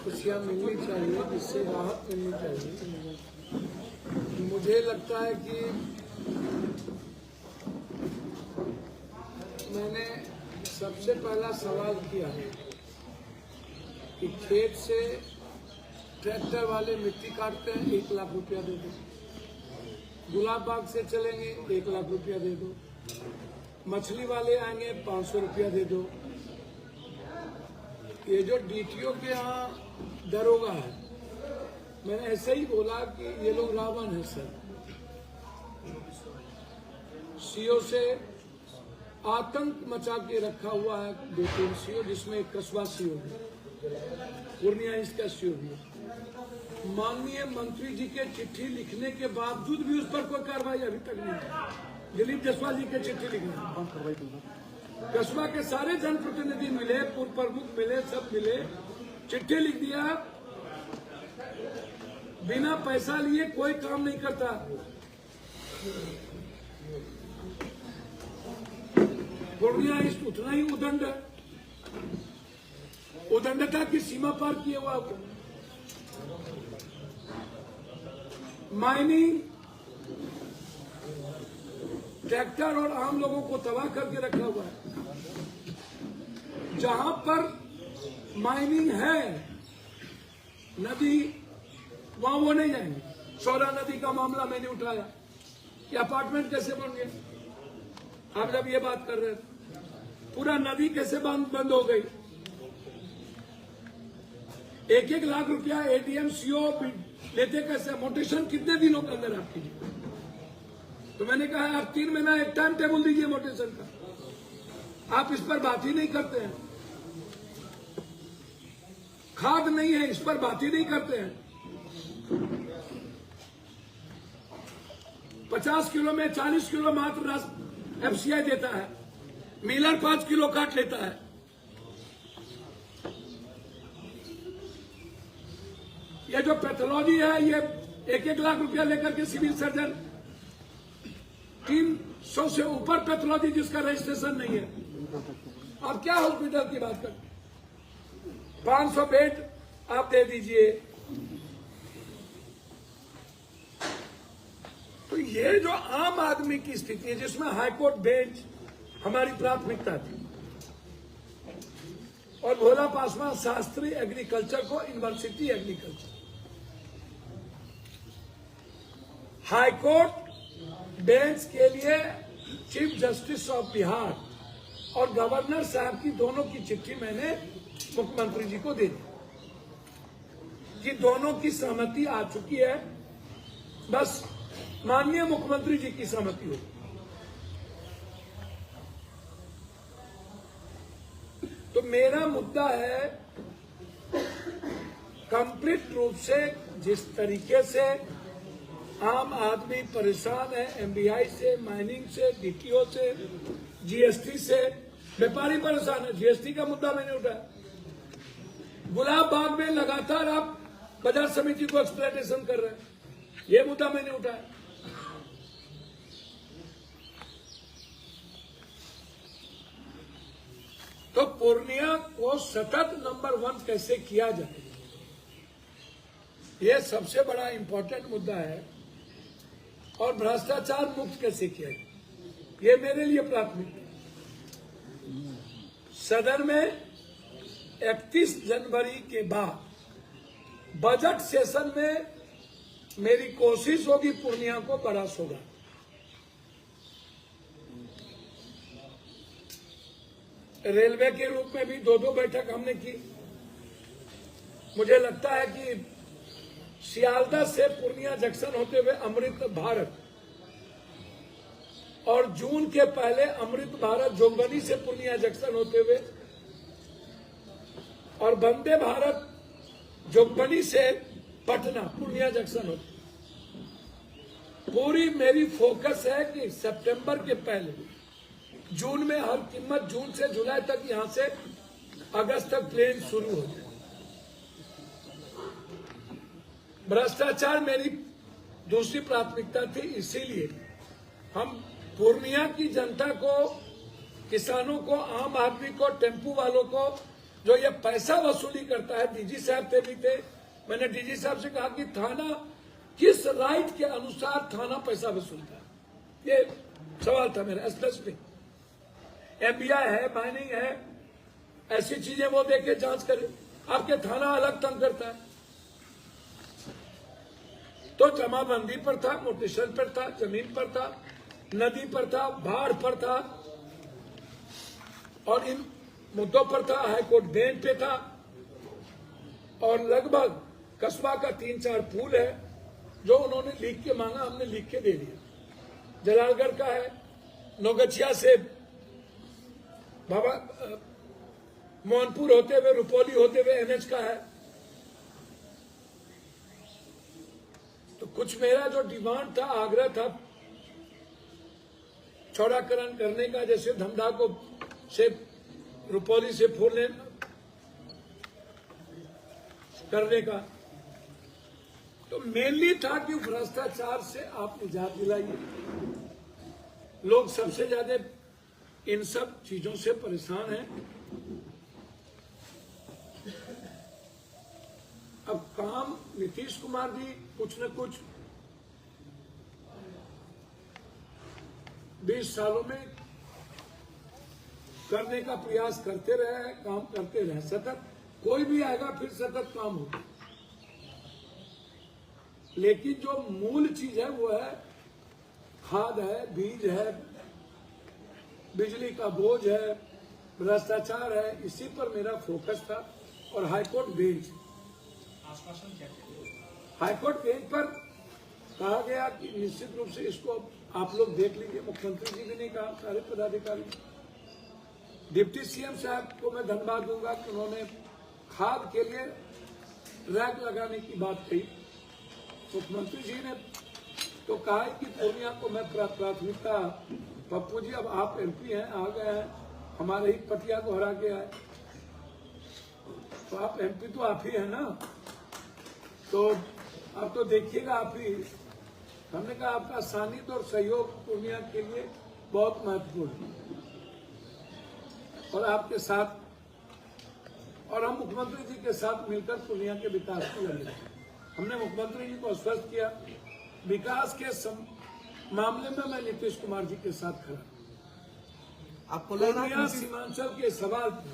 खुशियाँ मिलनी चाहिए, जिससे राहत मिलनी चाहिए। मुझे लगता है कि मैंने सबसे पहला सवाल किया है कि खेत से ट्रैक्टर वाले मिट्टी काटते हैं 1 लाख रुपया दे दो, गुलाब बाग से चलेंगे 1 लाख रुपया दे दो, मछली वाले आएंगे 500 रुपया दे दो। ये जो डीटीओ के यहाँ दरोगा है, मैंने ऐसे ही बोला कि ये लोग रावण है सर। सीओ से आतंक मचा के रखा हुआ है 2-3 सीओ, जिसमें एक कस्बा सीओ है, पूर्णिया इसका सीओ भी है। माननीय मंत्री जी के चिट्ठी लिखने के बावजूद भी उस पर कोई कार्रवाई अभी तक नहीं है। दिलीप जायसवाल जी के चिट्ठी लिखने, कस्बा के सारे जनप्रतिनिधि मिले, पूर्व प्रमुख मिले, सब मिले, चिट्ठी लिख दिया, बिना पैसा लिए कोई काम नहीं करता। पूर्णिया इस उतना ही उदंड है, उदंडता की सीमा पार किए हुआ वो। माइनिंग ट्रैक्टर और आम लोगों को तबाह करके रखा हुआ है। जहां पर माइनिंग है नदी, वहां वो नहीं जाएंगे। सौरा नदी का मामला मैंने उठाया कि अपार्टमेंट कैसे बन गए। आप जब ये बात कर रहे थे, पूरा नदी कैसे बंद हो गई। 1-1 लाख रुपया एडीएम सीओ लेते कैसे, मोटेशन कितने दिनों के अंदर आप कीजिए। तो मैंने कहा आप 3 महीना एक टाइम टेबल दीजिए मोटेशन का, आप इस पर बात ही नहीं करते हैं। खाद नहीं है, इस पर बात ही नहीं करते हैं। 50 किलो में 40 किलो मात्र एफसीआई देता है, मिलर 5 किलो काट लेता है। ये जो पैथोलॉजी है, ये 1-1 लाख रुपया लेकर के सिविल सर्जन, 300 से ऊपर पैथोलॉजी जिसका रजिस्ट्रेशन नहीं है। अब क्या हॉस्पिटल की बात करते, 500 बेड आप दे दीजिए। तो ये जो आम आदमी की स्थिति है, जिसमें हाईकोर्ट बेंच हमारी प्राथमिकता थी, और भोला पासवान शास्त्री एग्रीकल्चर को यूनिवर्सिटी एग्रीकल्चर, हाईकोर्ट बेंच के लिए चीफ जस्टिस ऑफ बिहार और गवर्नर साहब की दोनों की चिट्ठी मैंने मुख्यमंत्री जी को दे दी कि दोनों की सहमति आ चुकी है, बस माननीय मुख्यमंत्री जी की सहमति हो। तो मेरा मुद्दा है कंप्लीट रूप से, जिस तरीके से आम आदमी परेशान है, एमबीआई से, माइनिंग से, डीटीओ से, जीएसटी से, व्यापारी परेशान है। जीएसटी का मुद्दा मैंने उठाया। गुलाब बाग में लगातार आप बाजार समिति को एक्सप्लॉयटेशन कर रहे हैं, ये मुद्दा मैंने उठाया। तो पूर्णिया को सतत नंबर 1 कैसे किया जाए, ये सबसे बड़ा इंपॉर्टेंट मुद्दा है। और भ्रष्टाचार मुक्त कैसे किया जाए, ये मेरे लिए प्राथमिकता है। सदन में 31 जनवरी के बाद बजट सेशन में मेरी कोशिश होगी पूर्णिया को बड़ा होगा। रेलवे के रूप में भी 2-2 बैठक हमने की। मुझे लगता है कि सियालदह से पूर्णिया जंक्शन होते हुए अमृत भारत, और जून के पहले अमृत भारत जोगबनी से पूर्णिया जंक्शन होते हुए, और वंदे भारत जोगबनी से पटना पूर्णिया जंक्शन होते। पूरी मेरी फोकस है कि सितंबर के पहले, जून में हर कीमत, जून से जुलाई तक, यहां से अगस्त तक ट्रेन शुरू हो जाए। भ्रष्टाचार मेरी दूसरी प्राथमिकता थी, इसीलिए हम पूर्णिया की जनता को, किसानों को, आम आदमी को, टेम्पू वालों को, जो ये पैसा वसूली करता है, डीजी साहब थे भी थे, मैंने डीजी साहब से कहा कि थाना किस राइट के अनुसार थाना पैसा वसूलता है, ये सवाल था मेरा स्पेसिफिक। एफबीआई है, माइनिंग है, ऐसी चीजें वो देखे जांच करे, आपके थाना अलग तंग करता है। तो जमाबंदी पर था, मोटेशन पर था, जमीन पर था, नदी पर था, बाढ़ पर था, और इन मुद्दों पर था। हाईकोर्ट बेंच पे था, और लगभग कस्बा का 3-4 पुल है जो उन्होंने लिख के मांगा, हमने लिख के दे दिया। जलालगढ़ का है, नौगछिया से बाबा मोहनपुर होते हुए, रुपौली होते हुए एनएच का है। तो कुछ मेरा जो डिमांड था, आग्रह था चौड़ाकरण करने का, जैसे धमधा को से रुपौली से 4 लेन करने का, तो मेनली था कि भ्रष्टाचार से आप निजात दिलाइए। लोग सबसे ज्यादा इन सब चीजों से परेशान हैं। अब काम नीतीश कुमार जी कुछ न कुछ 20 सालों में करने का प्रयास करते रहे, काम करते रहे, सतत कोई भी आएगा फिर सतत काम होगा। लेकिन जो मूल चीज है वो है खाद है, बीज है, बिजली का बोझ है, भ्रष्टाचार है, इसी पर मेरा फोकस था। और हाईकोर्ट बेंच, हाईकोर्ट बेंच पर कहा गया कि निश्चित रूप से इसको आप लोग देख लीजिए। मुख्यमंत्री जी भी नहीं कहा, सारे पदाधिकारी। डिप्टी सीएम साहब को मैं धन्यवाद दूंगा कि उन्होंने खाद के लिए रैक लगाने की बात कही। मुख्यमंत्री जी ने तो कहा कि पूर्णिया को मैं प्राथमिकता, पप्पू जी अब आप एमपी हैं, आ गए हैं, हमारे ही पटिया को हरा के आए, तो आप एमपी तो आप ही है ना, तो अब तो देखिएगा आप ही। हमने कहा आपका सानिध्य और सहयोग पूर्णिया के लिए बहुत महत्वपूर्ण है, और आपके साथ और हम मुख्यमंत्री जी के साथ मिलकर पूर्णिया के विकास को लगे। हमने मुख्यमंत्री जी को आश्वस्त किया, विकास के मामले में मैं नीतीश कुमार जी के साथ खड़ा। आपको लग रहा है सीमांचल के सवाल पर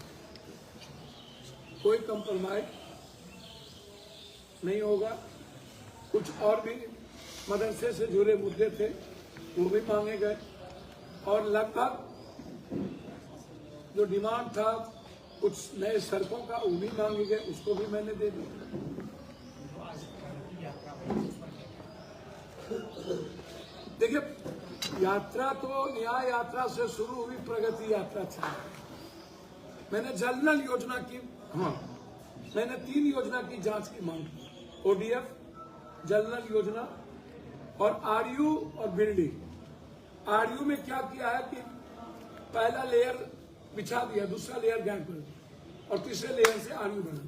कोई कंप्रोमाइज नहीं होगा। कुछ और भी मदरसे से जुड़े मुद्दे थे, वो भी मांगे गए, और लगभग जो डिमांड था कुछ नए सड़कों का, वो भी मांगे गए, उसको भी मैंने दे दिया। देखिए, यात्रा तो न्याय यात्रा से शुरू हुई, प्रगति यात्रा थी। मैंने जल नल योजना की, मैंने 3 योजना की जांच की मांग की, ओडीएफ, जल नल योजना और आरयू और बिल्डिंग। आरयू में क्या किया है कि पहला लेयर बिछा दिया, दूसरा लेयर गैप कर दिया, और तीसरे लेयर से आरयू बना।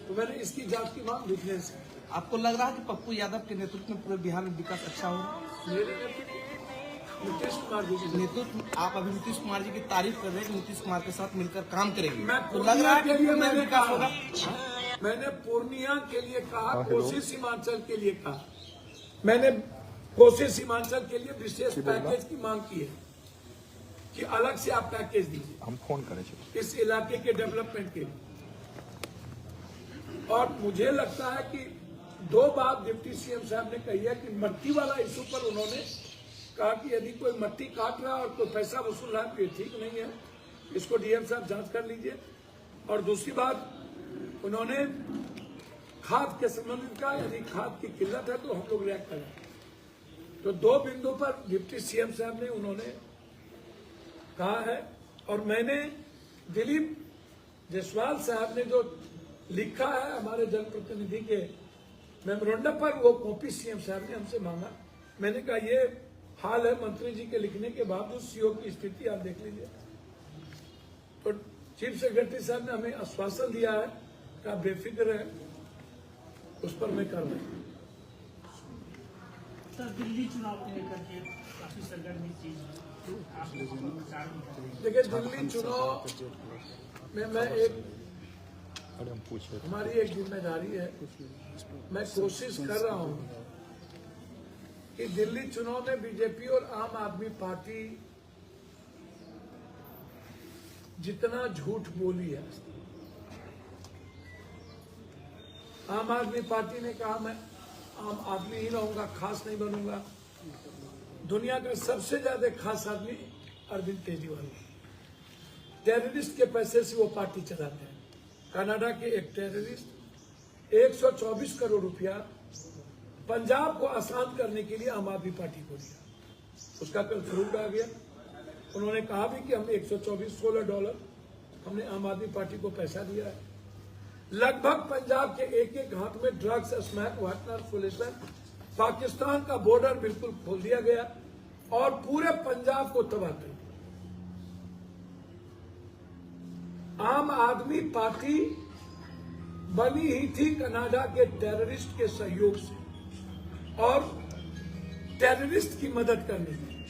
तो मैंने इसकी जांच की मांग लिखने से। आपको लग रहा है कि पप्पू यादव के नेतृत्व में पूरे बिहार में विकास अच्छा होगा? मेरे नेतृत्व नीतीश कुमार जी के नेतृत्व, आप अभी नीतीश कुमार जी की तारीफ कर रहे हैं कि नीतीश कुमार के साथ मिलकर काम करेंगे, मैं तो लग रहा है कि लिए मैंने विकास कहा, होगा। मैंने पूर्णिया के लिए कहा, कोसी सीमांचल के लिए कहा, मैंने कोसी सीमांचल के लिए विशेष पैकेज की मांग की है कि अलग से आप पैकेज दीजिए, हम फोन करें इस इलाके के डेवलपमेंट के लिए। और मुझे लगता है कि 2 बात डिप्टी सीएम साहब ने कही है कि मट्टी वाला इशू पर उन्होंने कहा कि यदि कोई मट्टी काट रहा है और कोई पैसा वसूल रहा है तो ये ठीक नहीं है, इसको डीएम साहब जांच कर लीजिए। और दूसरी बात, उन्होंने खाद के संबंधित कहा, यदि खाद की किल्लत है तो हम लोग रिएक्ट करें। तो 2 बिंदु पर डिप्टी सीएम साहब ने उन्होंने कहा है। और मैंने दिलीप जायसवाल साहब ने जो लिखा है हमारे जनप्रतिनिधि के मेमोरेंडम पर, वो कॉपी सीएम साहब ने हमसे मांगा। मैंने कहा ये हाल है मंत्री जी के लिखने के बावजूद, सीओ की स्थिति आप देख लीजिए। तो चीफ सेक्रेटरी साहब ने हमें आश्वासन दिया है कि आप बेफिक्र हैं, उस पर मैं कर रहा हूँ। सर, दिल्ली चुनाव को लेकर के काफी सरगर्मी चीज, देखिए, दिल्ली चुनाव मैं एक हमारी एक जिम्मेदारी है, मैं कोशिश कर रहा हूं कि दिल्ली चुनाव में बीजेपी और आम आदमी पार्टी जितना झूठ बोली है, आम आदमी पार्टी ने कहा मैं आम आदमी ही रहूंगा, खास नहीं बनूंगा। दुनिया का सबसे ज्यादा खास आदमी अरविंद केजरीवाल, टेररिस्ट के पैसे से वो पार्टी चलाते हैं। कनाडा के एक टेररिस्ट 124 करोड़ रुपया पंजाब को आसान करने के लिए आम आदमी पार्टी को दिया। उसका कल प्रूफ आ गया। उन्होंने कहा भी कि हम 124 $16 हमने आम आदमी पार्टी को पैसा दिया है। लगभग पंजाब के एक एक हाथ में ड्रग्स, स्मैक, वाटनर, फुलेसन, पाकिस्तान का बॉर्डर बिल्कुल खोल दिया गया और पूरे पंजाब को तबाह कर दिया। आम आदमी पार्टी बनी ही थी कनाडा के टेररिस्ट के सहयोग से और टेररिस्ट की मदद करने के लिए।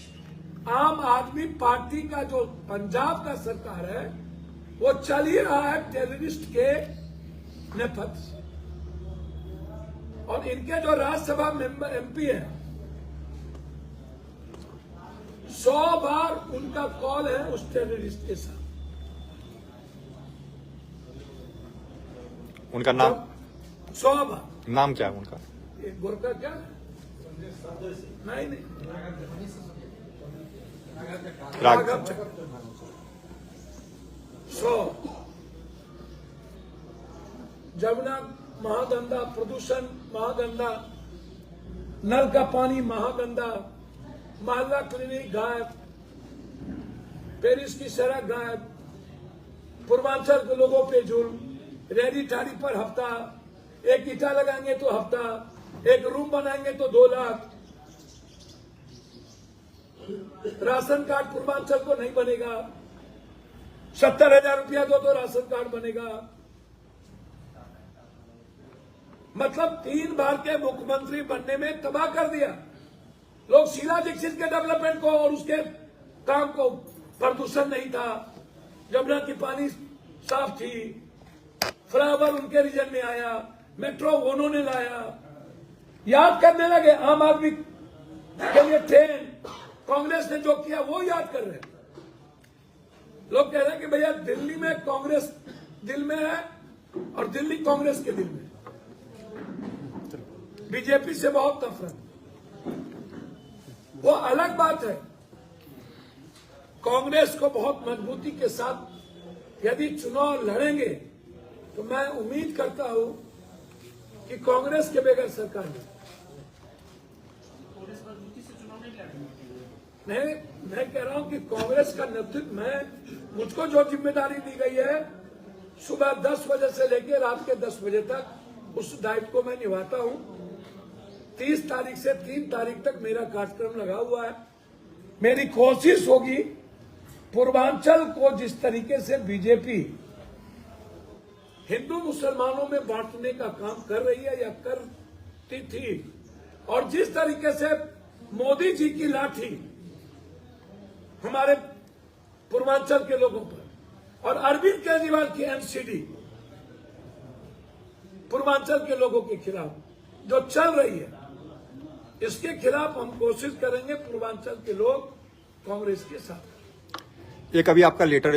आम आदमी पार्टी का जो पंजाब का सरकार है वो चल ही रहा है टेररिस्ट के नेपथ्य से। और इनके जो राज्यसभा मेंबर MP है, 100 बार उनका कॉल है उस टेररिस्ट के साथ। उनका नाम 100 बार। नाम क्या है उनका? एक गोरखा क्या है? नहीं राघव चक्र। 100 जमुना महागंदा, प्रदूषण महागंदा, नल का पानी महागंदा, मोहल्ला क्लिनिक गायब, पेरिस की सड़क गायब, पूर्वांचल के लोगों पे जुल्म, रेडी ठाड़ी पर हफ्ता, एक ईटा लगाएंगे तो हफ्ता, एक रूम बनाएंगे तो 2 लाख, राशन कार्ड पूर्वांचल को नहीं बनेगा, 70,000 रुपया दो तो राशन कार्ड बनेगा। मतलब 3 बार के मुख्यमंत्री बनने में तबाह कर दिया। लोग शीला दीक्षित के डेवलपमेंट को और उसके काम को, प्रदूषण नहीं था, जमुना की पानी साफ थी, फ्लाईओवर उनके रीजन में आया, मेट्रो उन्होंने लाया, याद करने लगे। आम आदमी के लिए ट्रेन कांग्रेस ने जो किया वो याद कर रहे हैं। लोग कह रहे हैं कि भैया दिल्ली में कांग्रेस दिल में है और दिल्ली कांग्रेस के दिल में, बीजेपी से बहुत नफरत। वो अलग बात है। कांग्रेस को बहुत मजबूती के साथ यदि चुनाव लड़ेंगे तो मैं उम्मीद करता हूं कि कांग्रेस के बगैर सरकार नहीं। मैं कह रहा हूं कि कांग्रेस का नेतृत्व मुझको जो जिम्मेदारी दी गई है, सुबह 10 बजे से लेकर रात के 10 बजे तक उस दायित्व को मैं निभाता हूं। 30 तारीख से 3 तारीख तक मेरा कार्यक्रम लगा हुआ है। मेरी कोशिश होगी पूर्वांचल को जिस तरीके से बीजेपी हिंदू मुसलमानों में बांटने का काम कर रही है या करती थी, और जिस तरीके से मोदी जी की लाठी हमारे पूर्वांचल के लोगों पर और अरविंद केजरीवाल की NCD पूर्वांचल के लोगों के खिलाफ जो चल रही है, इसके खिलाफ हम कोशिश करेंगे पूर्वांचल के लोग कांग्रेस के साथ। एक अभी आपका लेटर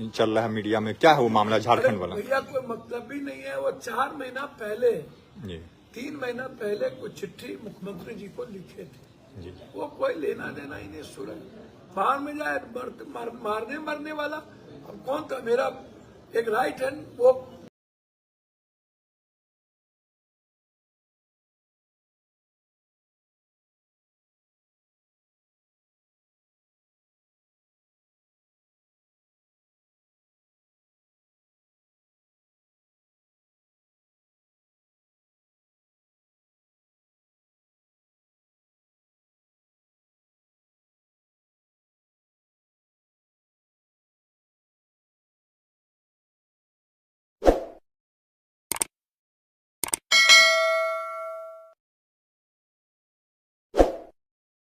चल रहा है मीडिया में, क्या है वो मामला झारखंड वाला? भैया कोई मतलब भी नहीं है। वो 4 महीना पहले जी, 3 महीना पहले कुछ चिट्ठी मुख्यमंत्री जी को लिखे थे जी। वो कोई लेना देना ही नहीं। सुरे बाहर में जाए मारने मरने वाला अब कौन था? मेरा एक राइट हैंड वो